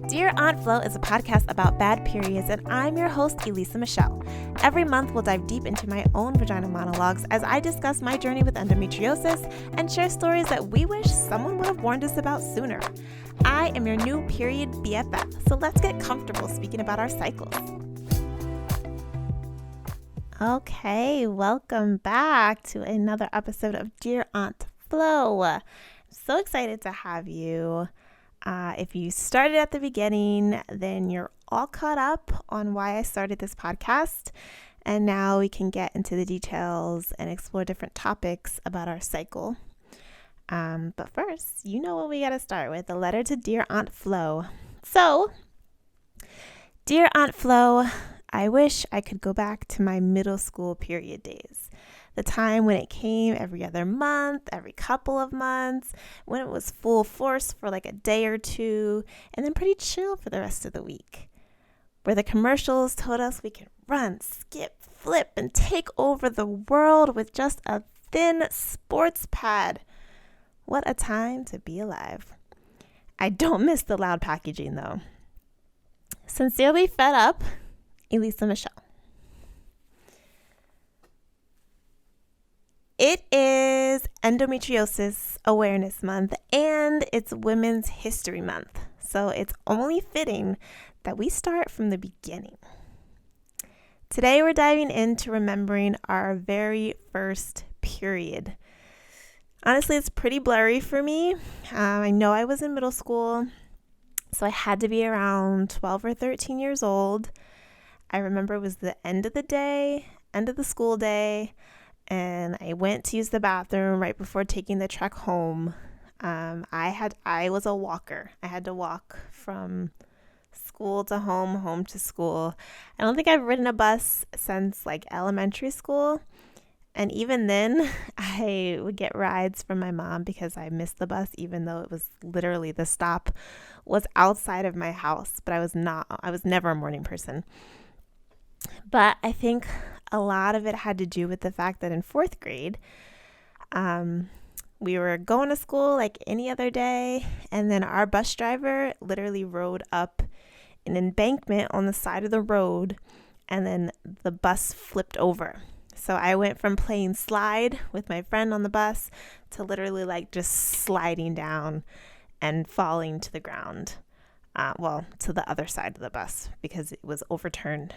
Dear Aunt Flo is a podcast about bad periods, and I'm your host, Elisa Michelle. Every month, we'll dive deep into my own vagina monologues as I discuss my journey with endometriosis and share stories that we wish someone would have warned us about sooner. I am your new period BFF, so let's get comfortable speaking about our cycles. Okay, welcome back to another episode of Dear Aunt Flo. I'm so excited to have you. If you started at the beginning, then you're all caught up on why I started this podcast. And now we can get into the details and explore different topics about our cycle. But first, you know what we got to start with, a letter to Dear Aunt Flo. So, Dear Aunt Flo, I wish I could go back to my middle school period days. The time when it came every other month, every couple of months, when it was full force for like a day or two, and then pretty chill for the rest of the week. Where the commercials told us we could run, skip, flip, and take over the world with just a thin sports pad. What a time to be alive. I don't miss the loud packaging though. Sincerely fed up, Elisa Michelle. It is Endometriosis Awareness Month and it's Women's History Month. So it's only fitting that we start from the beginning. Today we're diving into remembering our very first period. Honestly, it's pretty blurry for me. I know I was in middle school, so I had to be around 12 or 13 years old. I remember it was the end of the day, end of the school day, and I went to use the bathroom right before taking the trek home. I was a walker. I had to walk from school to home, home to school. I don't think I've ridden a bus since like elementary school. And even then, I would get rides from my mom because I missed the bus, even though it was literally the stop was outside of my house. But I was never a morning person. But I think a lot of it had to do with the fact that in fourth grade, we were going to school like any other day. And then our bus driver literally rode up an embankment on the side of the road. And then the bus flipped over. So I went from playing slide with my friend on the bus to literally like just sliding down and falling to the ground. To the other side of the bus because it was overturned.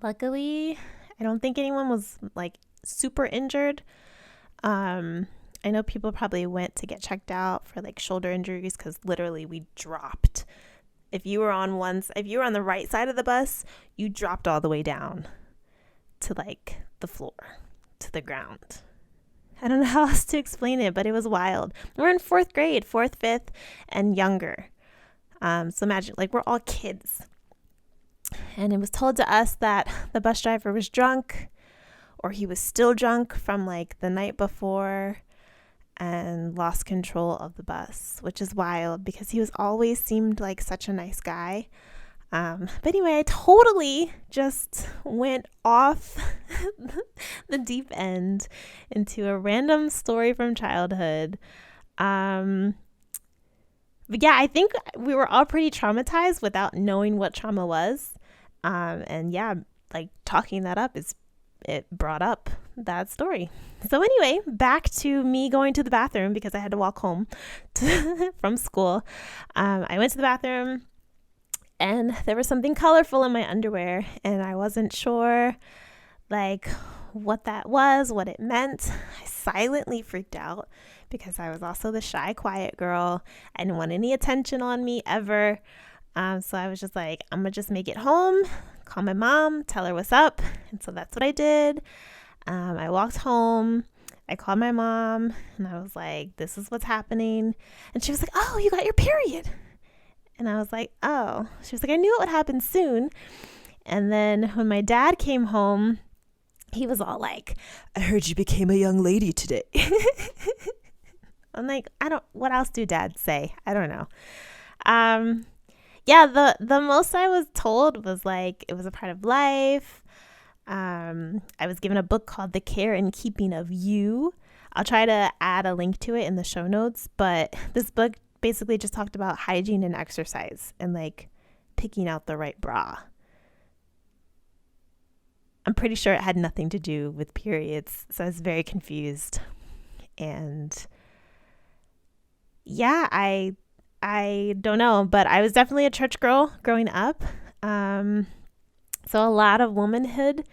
Luckily, I don't think anyone was like super injured. I know people probably went to get checked out for like shoulder injuries because literally we dropped. If you were on the right side of the bus, you dropped all the way down to like the floor, to the ground. I don't know how else to explain it, but it was wild. We're in fourth grade, fourth, fifth, and younger. So imagine, like, we're all kids. And it was told to us that the bus driver was drunk, or he was still drunk from like the night before and lost control of the bus, which is wild because he was always seemed like such a nice guy. But anyway, I totally just went off the deep end into a random story from childhood. But yeah, I think we were all pretty traumatized without knowing what trauma was. And yeah, like talking that up it brought up that story. So anyway, back to me going to the bathroom because I had to walk home from school. I went to the bathroom and there was something colorful in my underwear and I wasn't sure like what that was, what it meant. I silently freaked out because I was also the shy, quiet girl. I didn't want any attention on me ever. So I was just like, I'm going to just make it home, call my mom, tell her what's up. And so that's what I did. I walked home. I called my mom and I was like, this is what's happening. And she was like, oh, you got your period. And I was like, oh. She was like, I knew it would happen soon. And then when my dad came home, he was all like, I heard you became a young lady today. I'm like, what else do dads say? I don't know. Yeah, the most I was told was like, it was a part of life. I was given a book called The Care and Keeping of You. I'll try to add a link to it in the show notes, but this book basically just talked about hygiene and exercise and like picking out the right bra. I'm pretty sure it had nothing to do with periods, so I was very confused. And yeah, I don't know, but I was definitely a church girl growing up. So a lot of womanhood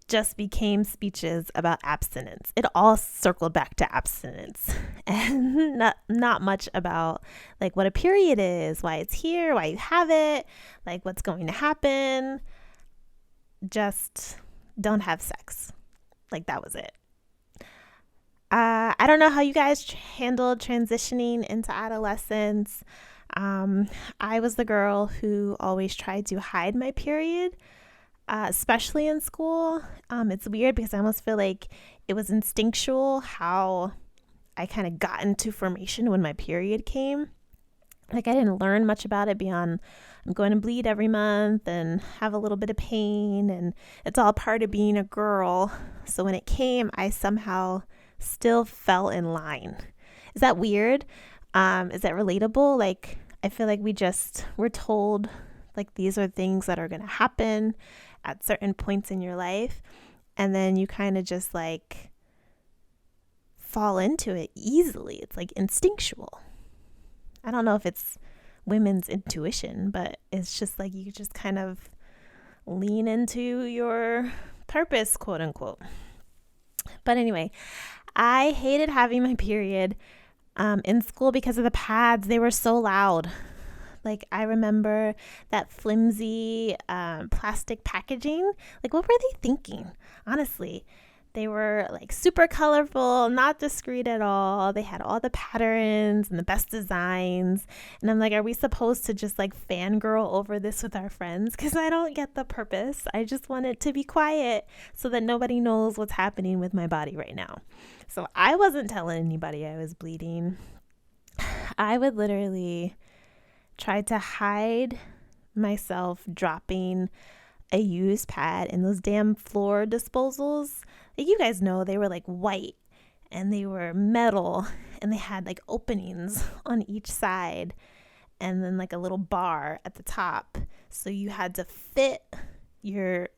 just became speeches about abstinence. It all circled back to abstinence and not much about like what a period is, why it's here, why you have it, like what's going to happen. Just don't have sex. Like that was it. I don't know how you guys handled transitioning into adolescence. I was the girl who always tried to hide my period, especially in school. It's weird because I almost feel like it was instinctual how I kind of got into formation when my period came. Like I didn't learn much about it beyond I'm going to bleed every month and have a little bit of pain, and it's all part of being a girl. So when it came, I somehow still fell in line. Is that weird? Is that relatable? Like I feel like we're told like these are things that are going to happen at certain points in your life, and then you kind of just like fall into it easily. It's like instinctual. I don't know if it's women's intuition, but it's just like you just kind of lean into your purpose, quote unquote. But anyway, I hated having my period in school because of the pads. They were so loud. Like I remember that flimsy plastic packaging. Like what were they thinking? Honestly, they were like super colorful, not discreet at all. They had all the patterns and the best designs. And I'm like, are we supposed to just like fangirl over this with our friends? Because I don't get the purpose. I just want it to be quiet so that nobody knows what's happening with my body right now. So I wasn't telling anybody I was bleeding. I would literally try to hide myself dropping a used pad in those damn floor disposals. Like you guys know, they were like white and they were metal and they had like openings on each side and then like a little bar at the top. So you had to fit your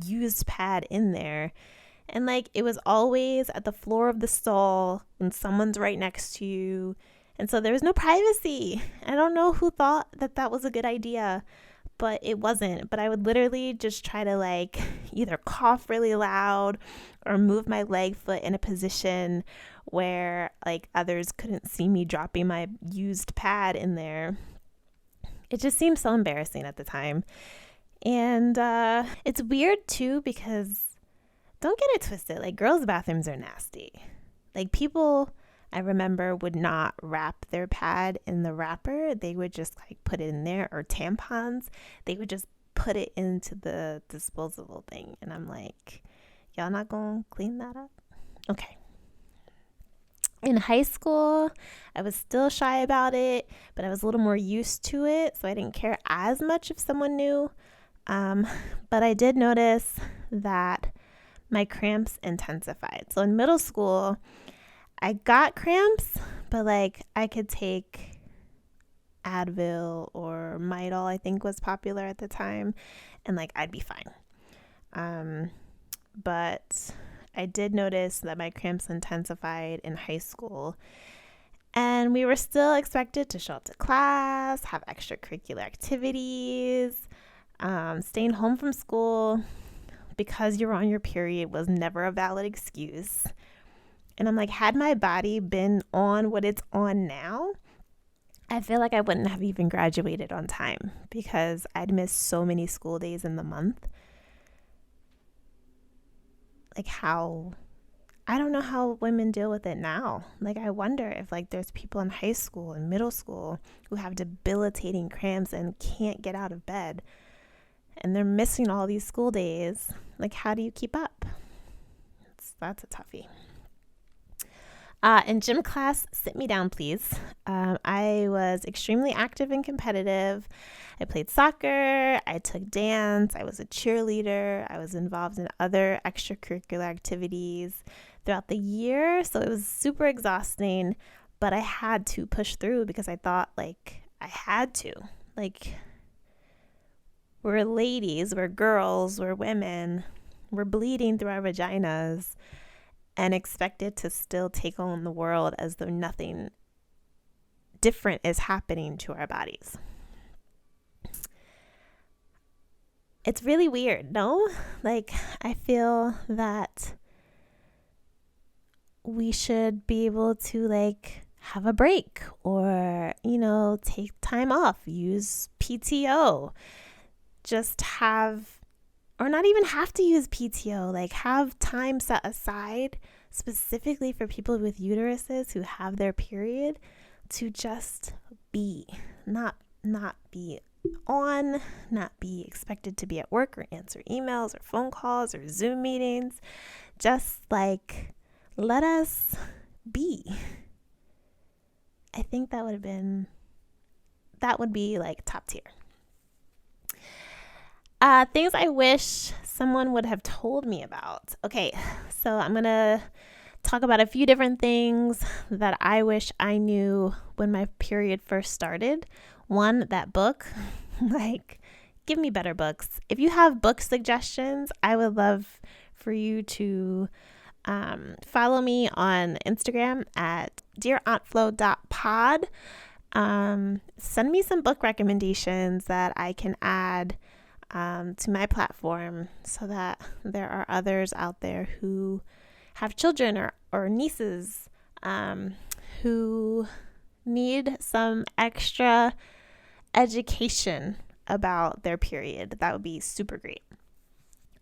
used pad in there. And like it was always at the floor of the stall when someone's right next to you. And so there was no privacy. I don't know who thought that that was a good idea, but it wasn't. But I would literally just try to like either cough really loud or move my leg foot in a position where like others couldn't see me dropping my used pad in there. It just seemed so embarrassing at the time. And it's weird too because don't get it twisted. Like girls' bathrooms are nasty. Like people, I remember, would not wrap their pad in the wrapper. They would just like put it in there, or tampons. They would just put it into the disposable thing. And I'm like, y'all not gonna clean that up? Okay. In high school, I was still shy about it, but I was a little more used to it. So I didn't care as much if someone knew. But I did notice that my cramps intensified. So in middle school, I got cramps, but like I could take Advil or Midol, I think was popular at the time, and like I'd be fine. But I did notice that my cramps intensified in high school, and we were still expected to show up to class, have extracurricular activities, staying home from school because you were on your period was never a valid excuse. And I'm like, had my body been on what it's on now, I feel like I wouldn't have even graduated on time because I'd missed so many school days in the month. Like I don't know how women deal with it now. Like I wonder if like there's people in high school and middle school who have debilitating cramps and can't get out of bed. And they're missing all these school days. Like how do you keep up? That's a toughie. In gym class, sit me down, please. I was extremely active and competitive. I played soccer. I took dance. I was a cheerleader. I was involved in other extracurricular activities throughout the year. So it was super exhausting. but I had to push through because I thought like I had to. Like, we're ladies, we're girls, we're women, we're bleeding through our vaginas and expected to still take on the world as though nothing different is happening to our bodies. It's really weird, no? Like, I feel that we should be able to like have a break or, take time off, use PTO, just have, or not even have to use PTO, like have time set aside specifically for people with uteruses who have their period to just be, not be on, not be expected to be at work or answer emails or phone calls or Zoom meetings. Just like, let us be. I think that would be like top tier. Things I wish someone would have told me about. Okay, so I'm going to talk about a few different things that I wish I knew when my period first started. One, that book. Like, give me better books. If you have book suggestions, I would love for you to follow me on Instagram at dearauntflo.pod. Send me some book recommendations that I can add to my platform so that there are others out there who have children or nieces who need some extra education about their period. That would be super great.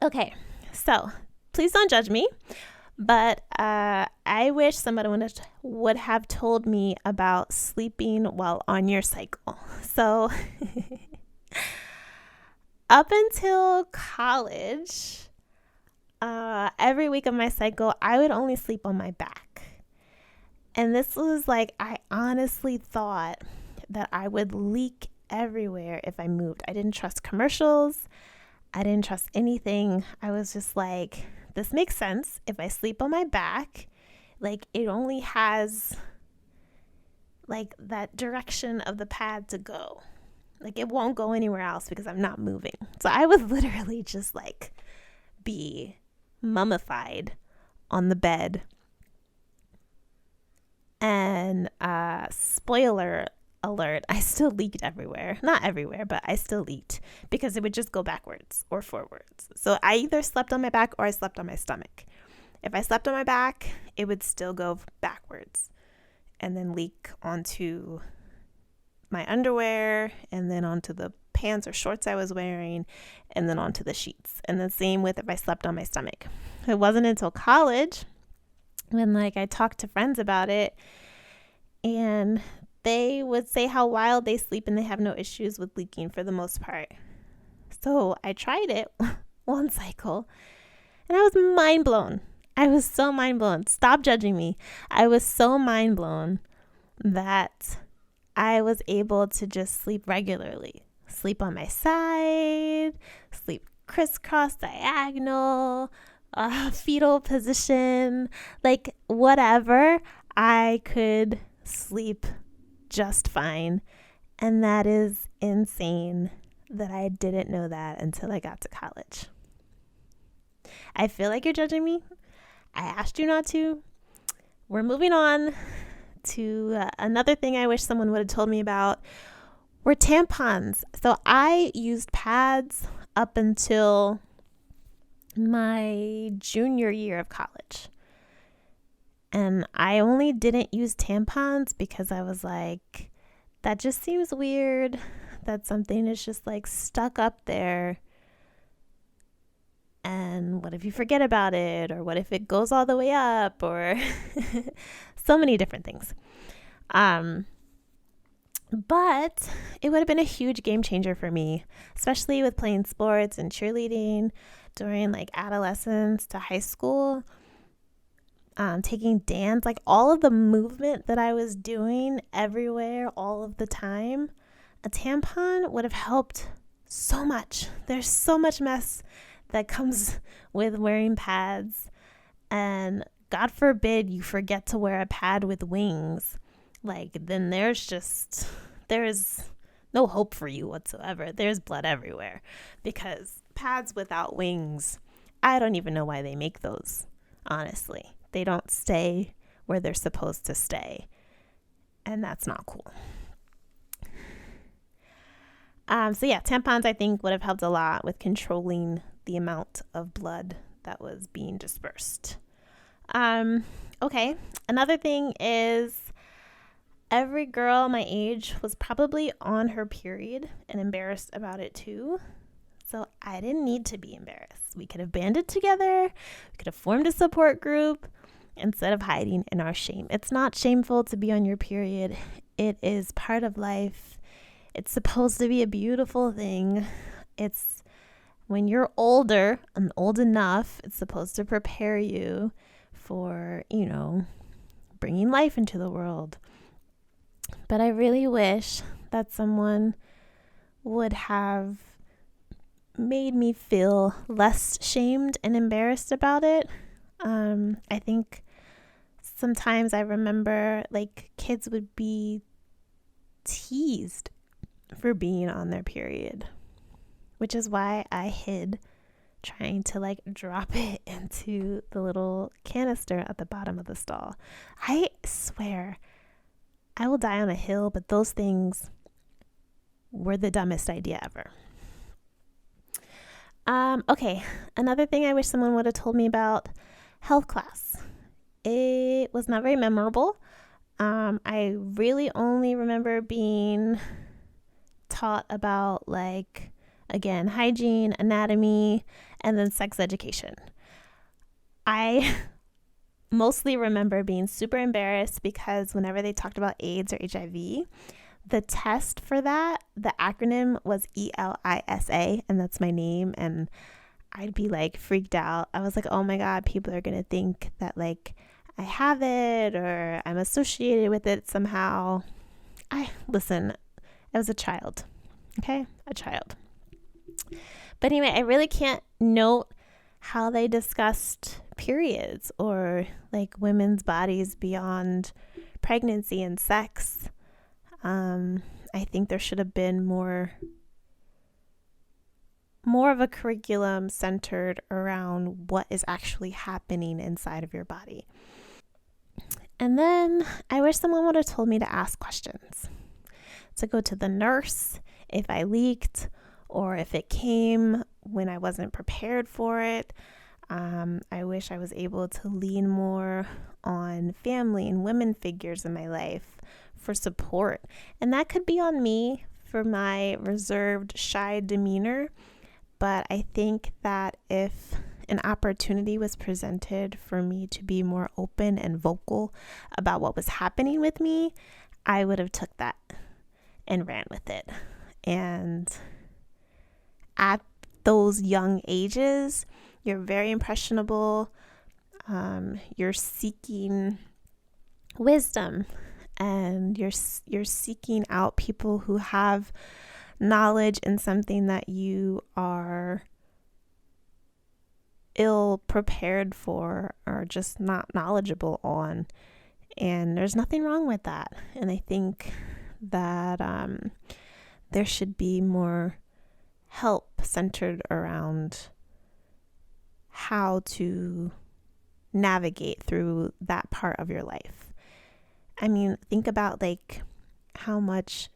Okay, so please don't judge me, but I wish somebody would have told me about sleeping while on your cycle. So up until college, every week of my cycle, I would only sleep on my back. And this was like, I honestly thought that I would leak everywhere if I moved. I didn't trust commercials. I didn't trust anything. I was just like, this makes sense. If I sleep on my back, like it only has like that direction of the pad to go. Like it won't go anywhere else because I'm not moving. So I would literally just like be mummified on the bed. And spoiler alert, I still leaked everywhere. Not everywhere, but I still leaked because it would just go backwards or forwards. So I either slept on my back or I slept on my stomach. If I slept on my back, it would still go backwards and then leak onto my underwear and then onto the pants or shorts I was wearing and then onto the sheets. And the same with if I slept on my stomach. It wasn't until college when I talked to friends about it and they would say how wild they sleep and they have no issues with leaking for the most part. So I tried it one cycle and I was mind blown. I was so mind blown. Stop judging me. I was so mind blown that I was able to just sleep regularly. Sleep on my side, sleep crisscross diagonal, fetal position, like whatever. I could sleep just fine. And that is insane that I didn't know that until I got to college. I feel like you're judging me. I asked you not to. We're moving on to another thing I wish someone would have told me about were tampons. So I used pads up until my junior year of college. And I only didn't use tampons because I was like, that just seems weird that something is just like stuck up there. And what if you forget about it? Or what if it goes all the way up? Or so many different things. But it would have been a huge game changer for me, especially with playing sports and cheerleading during adolescence to high school. Taking dance, all of the movement that I was doing everywhere, all of the time, a tampon would have helped so much. There's so much mess that comes with wearing pads, and God forbid you forget to wear a pad with wings then there's no hope for you whatsoever. There's blood everywhere, because pads without wings, I don't even know why they make those, honestly. They don't stay where they're supposed to stay, and that's not cool. So yeah, tampons I think would have helped a lot with controlling the amount of blood that was being dispersed. Okay, another thing is every girl my age was probably on her period and embarrassed about it too. So I didn't need to be embarrassed. We could have banded together, we could have formed a support group instead of hiding in our shame. It's not shameful to be on your period. It is part of life. It's supposed to be a beautiful thing. It's when you're older and old enough, it's supposed to prepare you for, bringing life into the world. But I really wish that someone would have made me feel less shamed and embarrassed about it. I think sometimes I remember kids would be teased for being on their period, which is why I hid trying to drop it into the little canister at the bottom of the stall. I swear I will die on a hill, but those things were the dumbest idea ever. Okay, another thing I wish someone would have told me about: health class. It was not very memorable. I really only remember being taught about again, hygiene, anatomy, and then sex education. I mostly remember being super embarrassed because whenever they talked about AIDS or HIV, the test for that, the acronym was ELISA, and that's my name, and I'd be freaked out. I was like, oh my God, people are gonna think that I have it or I'm associated with it somehow. Listen, I was a child, okay? A child. But anyway, I really can't note how they discussed periods or women's bodies beyond pregnancy and sex. I think there should have been more of a curriculum centered around what is actually happening inside of your body. And then I wish someone would have told me to ask questions, to go to the nurse if I leaked or if it came when I wasn't prepared for it. I wish I was able to lean more on family and women figures in my life for support. And that could be on me for my reserved, shy demeanor. But I think that if an opportunity was presented for me to be more open and vocal about what was happening with me, I would have took that and ran with it. And at those young ages, you're very impressionable. You're seeking wisdom, and you're seeking out people who have knowledge in something that you are ill prepared for or just not knowledgeable on. And there's nothing wrong with that. And I think that there should be more help centered around how to navigate through that part of your life. I mean, think about how much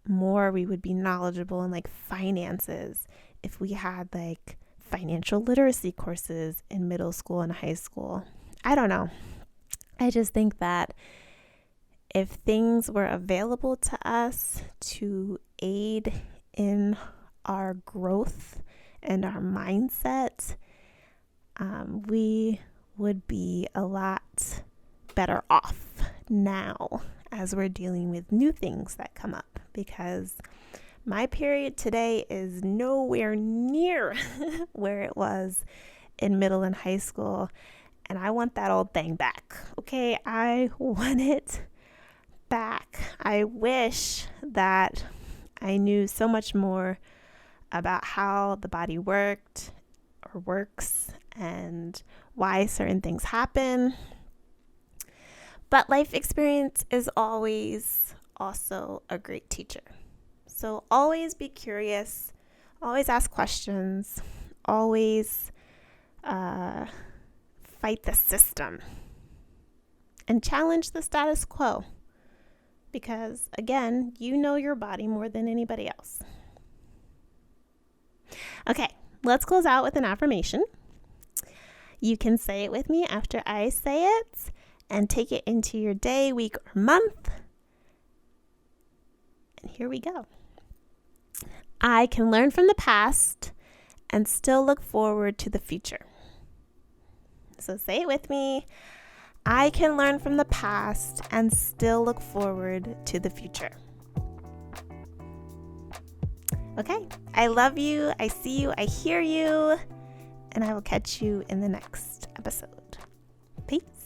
more we would be knowledgeable in finances if we had financial literacy courses in middle school and high school. I don't know. I just think that if things were available to us to aid in our growth and our mindset, we would be a lot better off now as we're dealing with new things that come up, because my period today is nowhere near where it was in middle and high school, and I want that old thing back. Okay, I want it back. I wish that I knew so much more about how the body worked or works and why certain things happen. But life experience is always also a great teacher. So always be curious, always ask questions, always fight the system, and challenge the status quo. Because again, you know your body more than anybody else. Okay, let's close out with an affirmation. You can say it with me after I say it and take it into your day, week, or month. And here we go. I can learn from the past and still look forward to the future. So say it with me. I can learn from the past and still look forward to the future. Okay, I love you, I see you, I hear you, and I will catch you in the next episode. Peace.